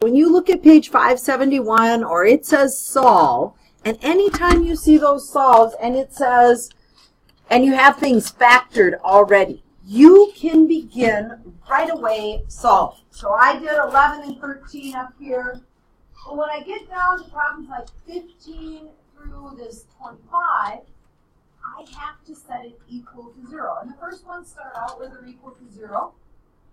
when you look at page 571 or it says solve, and anytime you see those solves and it says, and you have things factored already, you can begin right away solving. So I did 11 and 13 up here. But when I get down to problems like 15 through this 25, I have to set it equal to 0. And the first ones start out where they're equal to 0.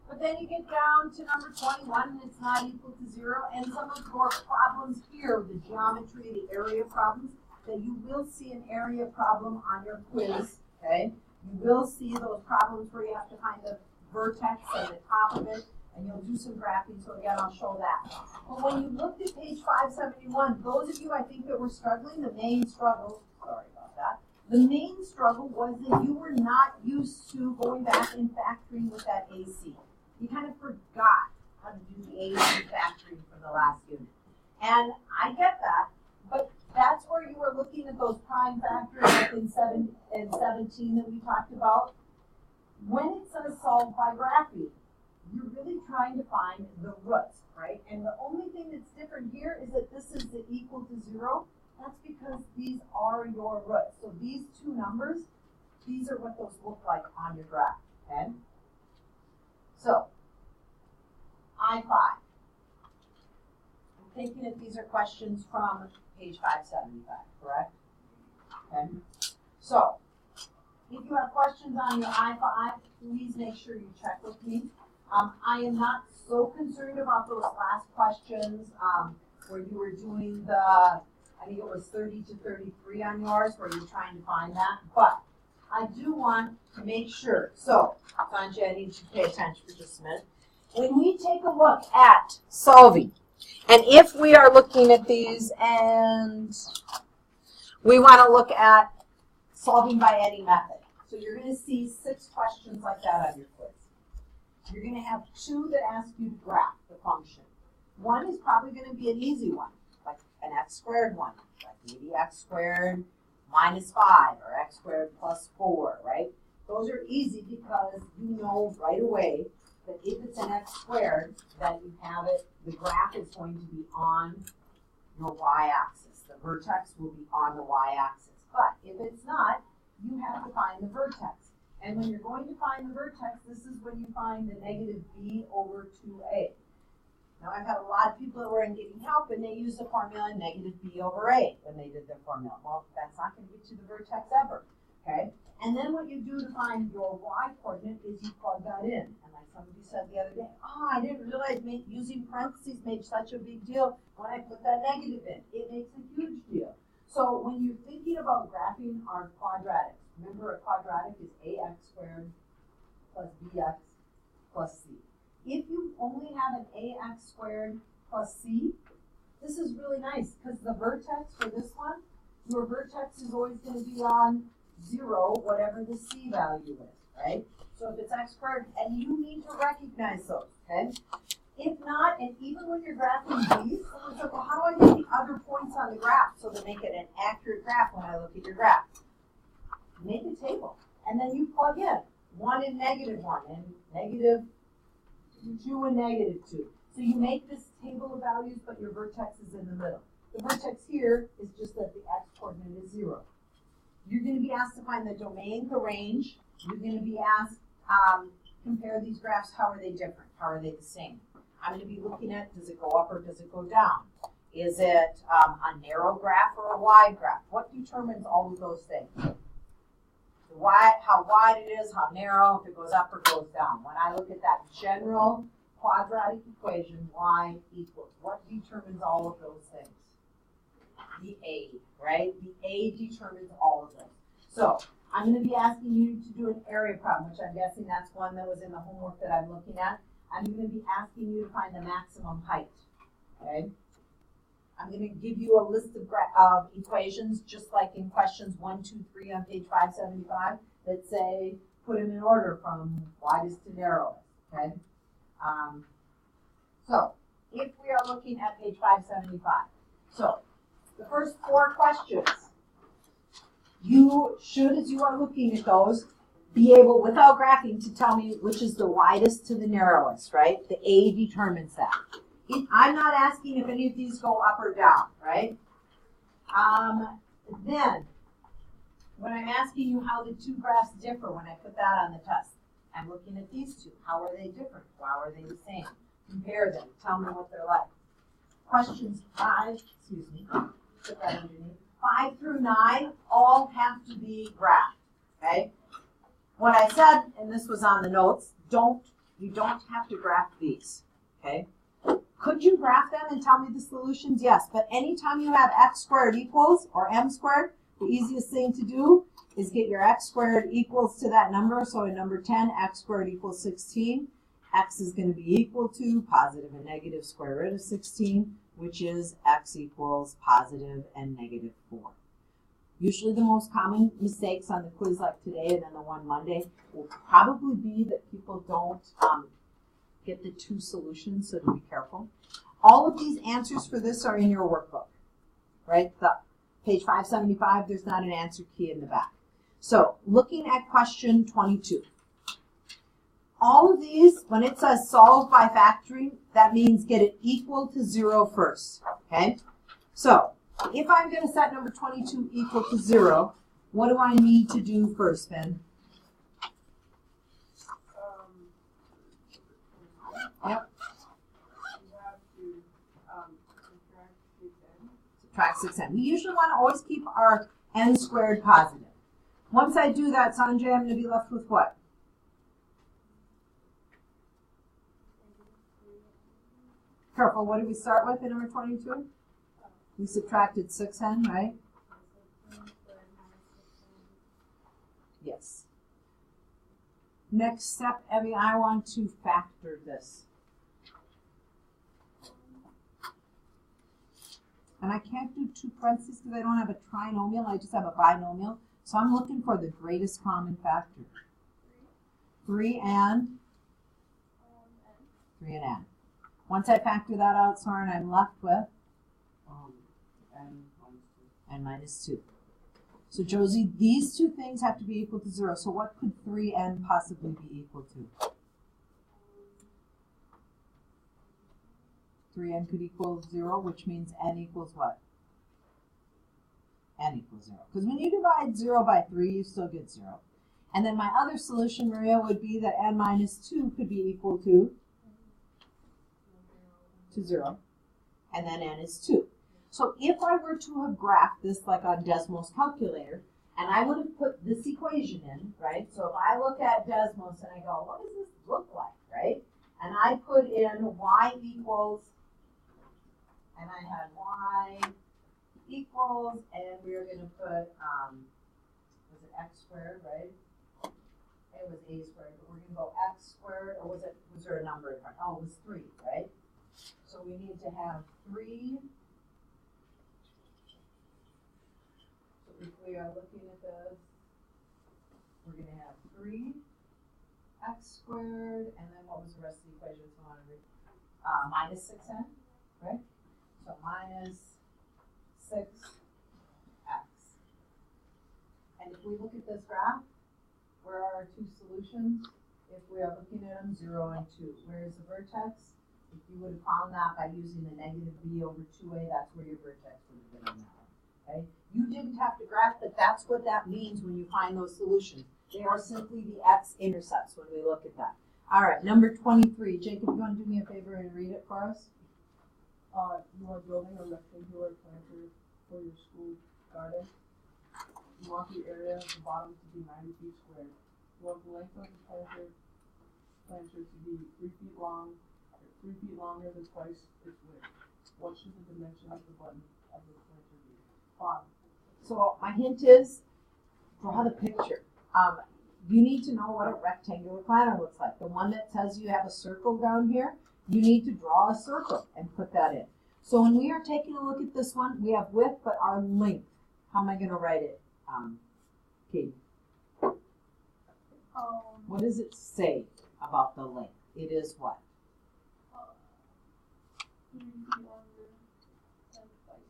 But then you get down to number 21 and it's not equal to 0. And some of your problems here, the geometry, the area problems, that you will see an area problem on your quiz. Okay? You will see those problems where you have to find the vertex at the top of it, and you'll do some graphing, so again, I'll show that. But when you looked at page 571, those of you, I think, that were struggling, the main struggle, sorry about that, the main struggle was that you were not used to going back and factoring with that AC. You kind of forgot how to do the AC factoring for the last unit. And I get that, but that's where you were looking at those prime factors like in 7 and 17 that we talked about. When it says solve by graphing, you're really trying to find the roots, right? And the only thing that's different here is that this is the equal to 0. That's because these are your roots. So these two numbers, these are what those look like on your graph, okay? So, I5. I'm thinking that these are questions from page 575, correct? Okay. So, if you have questions on your I5, please make sure you check with me. I am not so concerned about those last questions where you were doing the, I think it was 30 to 33 on yours, where you're trying to find that. But I do want to make sure. So, Sanjay, I need you to pay attention for just a minute. When we take a look at solving, and if we are looking at these and we want to look at solving by any method. So you're going to see 6 questions like that on your quiz. You're going to have 2 that ask you to graph the function. One is probably going to be an easy one, like an x squared one, like maybe x squared minus 5 or x squared plus 4, right? Those are easy because you know right away that if it's an x squared, that you have it, the graph is going to be on your y-axis. The vertex will be on the y-axis. But if it's not, you have to find the vertex. And when you're going to find the vertex, this is when you find the negative b over 2a. Now, I've had a lot of people that were in getting help, and they used the formula negative b over a when they did their formula. Well, that's not going to get you the vertex ever, okay? And then what you do to find your y-coordinate is you plug that in. And like somebody said the other day, oh, I didn't realize using parentheses made such a big deal when I put that negative in. It makes a huge deal. So when you're thinking about graphing our quadratics, remember a quadratic is ax squared plus bx plus c. If you only have an ax squared plus c, this is really nice because the vertex for this one, your vertex is always going to be on 0, whatever the c value is, right? So if it's x squared, and you need to recognize those, okay? If not, and even when you're graphing these, someone's like, well, how do I get the other points on the graph so to make it an accurate graph when I look at your graph? Make a table, and then you plug in 1 and negative 1, and negative 2 and negative 2. So you make this table of values, but your vertex is in the middle. The vertex here is just that the x-coordinate is 0. You're going to be asked to find the domain, the range. You're going to be asked, compare these graphs. How are they different? How are they the same? I'm going to be looking at, does it go up or does it go down? Is it a narrow graph or a wide graph? What determines all of those things? How wide it is, how narrow, if it goes up or goes down. When I look at that general quadratic equation, y equals, what determines all of those things? The A, right? The A determines all of them. So I'm going to be asking you to do an area problem, which I'm guessing that's one that was in the homework that I'm looking at. I'm going to be asking you to find the maximum height, okay? I'm going to give you a list of equations, just like in questions 1, 2, 3 on page 575, that say, put them in order from widest to narrowest, okay? So, if we are looking at page 575, so the first 4 questions, you should, as you are looking at those, be able, without graphing, to tell me which is the widest to the narrowest, right? The A determines that. I'm not asking if any of these go up or down, right? Then, when I'm asking you how the two graphs differ when I put that on the test, I'm looking at these two. How are they different? How are they the same? Compare them. Tell me what they're like. Questions 5 through 9 all have to be graphed, okay? What I said, and this was on the notes, you don't have to graph these, okay? Could you graph them and tell me the solutions? Yes, but anytime you have x squared equals, or m squared, the easiest thing to do is get your x squared equals to that number. So in number 10, x squared equals 16. X is going to be equal to positive and negative square root of 16, which is x equals positive and negative 4. Usually the most common mistakes on the quiz like today and then the one Monday will probably be that people don't get the two solutions, so to be careful. All of these answers for this are in your workbook, right? Page 575, there's not an answer key in the back. So looking at question 22. All of these, when it says solve by factoring, that means get it equal to 0 first, okay? So if I'm going to set number 22 equal to 0, what do I need to do first, Ben? Yep. You have to Subtract 6n. We usually want to always keep our n squared positive. Once I do that, Sanjay, I'm going to be left with what? Careful, what did we start with in number 22? We subtracted 6n, right? Yes. Next step, Evie, I want to factor this. And I can't do two parentheses because I don't have a trinomial, I just have a binomial. So I'm looking for the greatest common factor. 3 and n. Once I factor that out, Soren, I'm left with n minus 2. So Josie, these two things have to be equal to 0. So what could 3n possibly be equal to? 3n could equal 0, which means n equals what? N equals 0. Because when you divide 0 by 3, you still get 0. And then my other solution, Maria, would be that n minus 2 could be equal to 0. And then n is 2. So if I were to have graphed this like on Desmos calculator, and I would have put this equation in, right? So if I look at Desmos and I go, what does this look like, right? And I put in y equals, and I had y equals, and we were going to put, was it x squared, right? It was a squared, but we're going to go x squared, or was there a number in front? Oh, it was 3, right? So we need to have 3. So if we are looking at this, we're going to have 3 x squared, and then what was the rest of the equation? So I want to read minus 6n, right? So minus 6x. And if we look at this graph, where are our two solutions? If we are looking at them, 0 and 2. Where is the vertex? If you would have found that by using the negative b over 2a, that's where your vertex would have been on that one. Okay? You didn't have to graph, but that's what that means when you find those solutions. They are simply the x-intercepts when we look at that. All right, number 23. Jacob, you want to do me a favor and read it for us? You are building a rectangular planter for your school garden. You want the area of the bottom to be 90 feet squared. You want the length of the planter to be 3 feet long, 3 feet longer than twice its width. What should the dimension of the button of the planter be? So my hint is, draw the picture. You need to know what a rectangular planter looks like. The one that says you have a circle down here, you need to draw a circle and put that in. So when we are taking a look at this one, we have width, but our length. How am I going to write it, Katie? What does it say about the length? It is what? 3 feet longer than twice its width.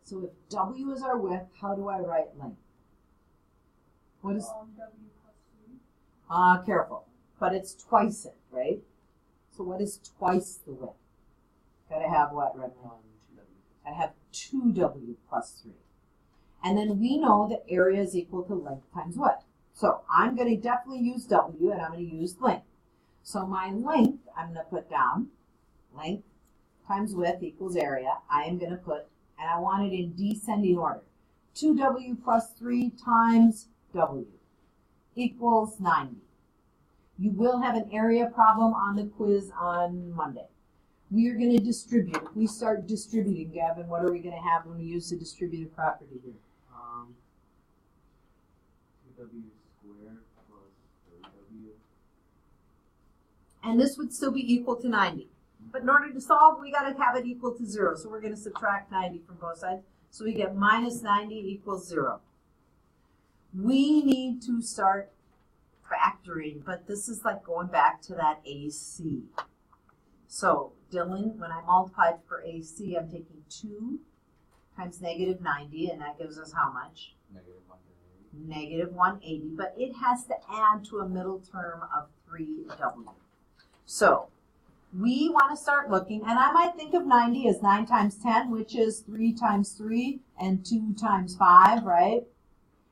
So if W is our width, how do I write length? What is W plus 3. Careful. But it's twice it, right? So what is twice the width? Gotta have what, Redmond? 2W. Gotta have 2W plus 3. And then we know that area is equal to length times what? So I'm gonna definitely use W and I'm gonna use length. So my length, I'm gonna put down length times width equals area. I am gonna put, and I want it in descending order. 2W plus 3 times W equals 90. You will have an area problem on the quiz on Monday. We are going to distribute. If we start distributing, Gavin, what are we going to have when we use the distributive property here? 2W squared plus 3W. And this would still be equal to 90. But in order to solve, we got to have it equal to 0. So we're going to subtract 90 from both sides. So we get minus 90 equals 0. We need to start factoring, but this is like going back to that AC. So, Dylan, when I multiplied for AC, I'm taking 2 times negative 90, and that gives us how much? Negative 180. Negative 180, but it has to add to a middle term of 3W. So, we want to start looking, and I might think of 90 as 9 times 10, which is 3 times 3 and 2 times 5, right?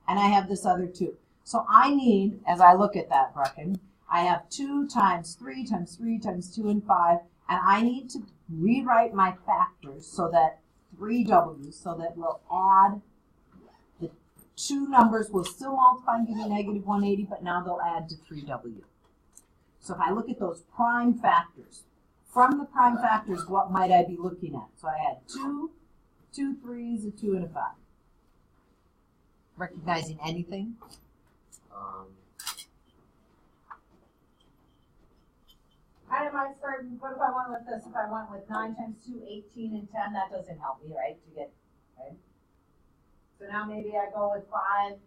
And I have this other 2. So I need, as I look at that, Brecken, I have 2 times 3 times 3 times 2 and 5, and I need to rewrite my factors so that 3W, so that we'll add, the 2 numbers will still multiply and give me negative 180, but now they'll add to 3W. So if I look at those prime factors, from the prime factors, what might I be looking at? So I had 2 3s, a 2, and a 5. Recognizing anything? I might start, what if I went with this? If I went with 9 times 2, 18, and 10, that doesn't help me, right? To get, right? So now maybe I go with 5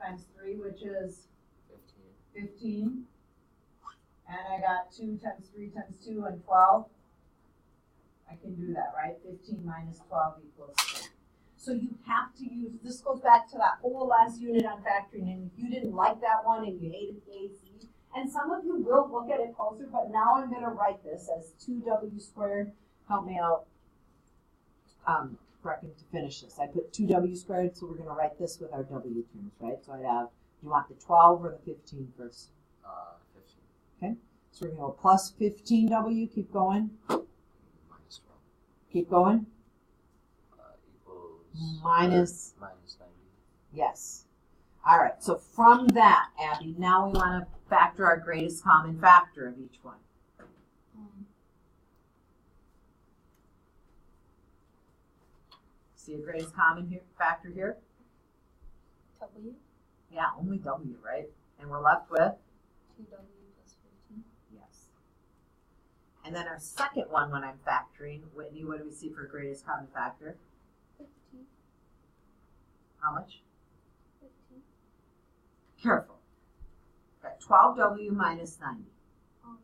times 3, which is 15. And I got 2 times 3 times 2 and 12. I can do that, right? 15 minus 12 equals 3. So you have to use, this goes back to that whole last unit on factoring, and if you didn't like that one and you hated the AC, and some of you will look at it closer, but now I'm going to write this as 2W squared. Help me out, Brecken, to finish this. I put 2W squared, so we're going to write this with our W terms, right? So I have, do you want the 12 or the 15 first? 15. Okay, so we're going to go plus 15W, keep going. Minus 12. Keep going. Equals minus 90. Yes. All right, so from that, Abby, now we want to factor our greatest common factor of each one. See a greatest common factor here? W. Yeah, only W, right? And we're left with? 2W plus 15. Yes. And then our second one when I'm factoring, Whitney, what do we see for greatest common factor? 15. How much? 15. Careful. Got 12W minus 90. Oh,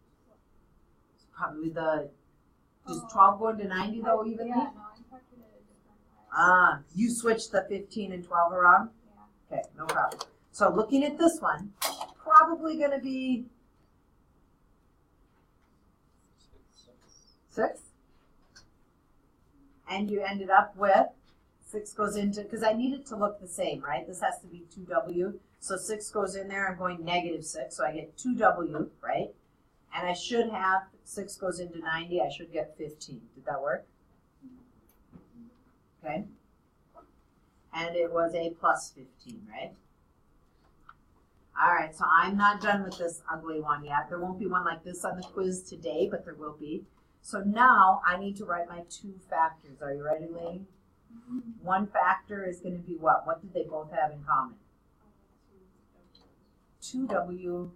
It's probably the, does 12 go into 90 though evenly? yeah, no, I factored it a different way. You switched the 15 and 12 around? Yeah. Okay, no problem. So looking at this one, probably going to be 6. And you ended up with 6 goes into, because I need it to look the same, right? This has to be 2W. So 6 goes in there, I'm going negative 6, so I get 2W, right? And I should have, 6 goes into 90, I should get 15. Did that work? Okay. And it was a plus 15, right? All right, so I'm not done with this ugly one yet. There won't be one like this on the quiz today, but there will be. So now I need to write my 2 factors. Are you ready, lady? One factor is going to be what? What did they both have in common? 2W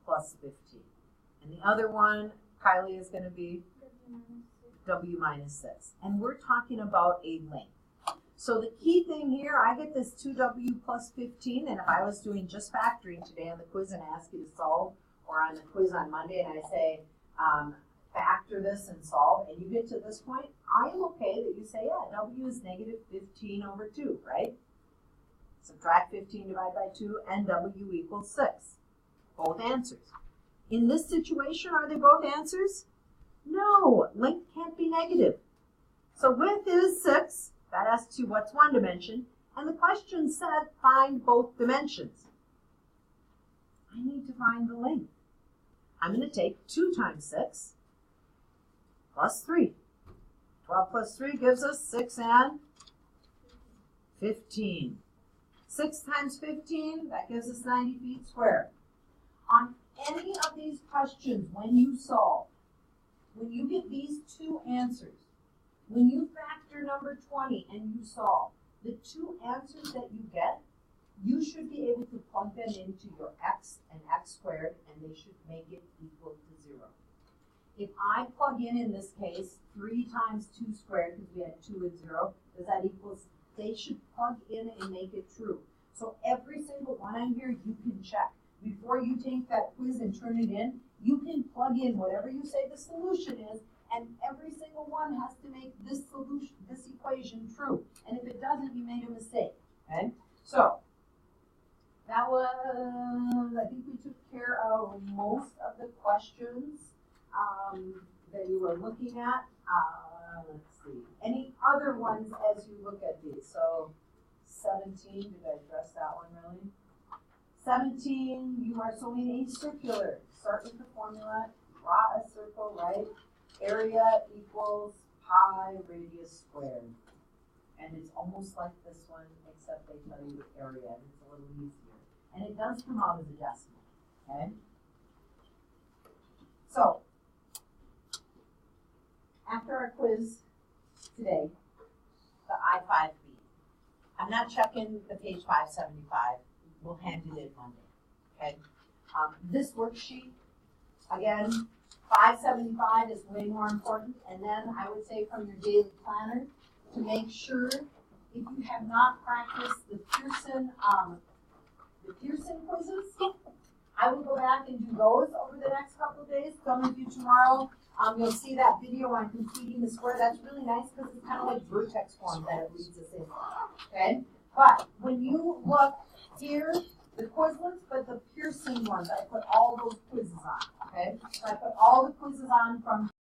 plus 15. And the other one, Kylie, is going to be W minus 6. And we're talking about a length. So the key thing here, I get this 2W plus 15, and if I was doing just factoring today on the quiz and ask you to solve, or on the quiz on Monday, and I say, factor this and solve, and you get to this point, I am okay that you say, yeah, W is negative 15 over 2, right? Subtract 15 divided by 2, and W equals 6. Both answers. In this situation, are they both answers? No, length can't be negative. So width is 6. That asks you what's one dimension. And the question said find both dimensions. I need to find the length. I'm going to take 2 times 6 plus 3. 12 plus 3 gives us 6 and 15. 6 times 15, that gives us 90 feet squared. On any of these questions, when you solve, when you get these two answers, when you factor number 20 and you solve, the two answers that you get, you should be able to plug them into your x and x squared, and they should make it equal to 0. If I plug in this case, 3 times 2 squared, because we had 2 and 0, does that equal? They should plug in and make it true. So every single one on here, you can check. Before you take that quiz and turn it in, you can plug in whatever you say the solution is, and every single one has to make this solution, this equation true. And if it doesn't, you made a mistake. Okay? So that was, I think we took care of most of the questions that you were looking at. Let's see. Any other ones as you look at these? So 17, did I address that one really? 17, you are solving a circular. Start with the formula, draw a circle, right? Area equals pi radius squared. And it's almost like this one, except they tell you the area, and it's a little easier. And it does come out as a decimal, okay? So, after our quiz today, the I-5B, I'm not checking the page 575. We'll hand it in Monday, okay? This worksheet, again, 575 is way more important. And then I would say from your daily planner to make sure, if you have not practiced the Pearson quizzes, I would go back and do those over the next couple of days. Some of you tomorrow, you'll see that video on completing the square. That's really nice because it's kind of like vertex form that it leads us in. Okay? But when you look here, the Quizlets, but the Pearson ones, I put all those quizzes on. Okay? So I put all the quizzes on from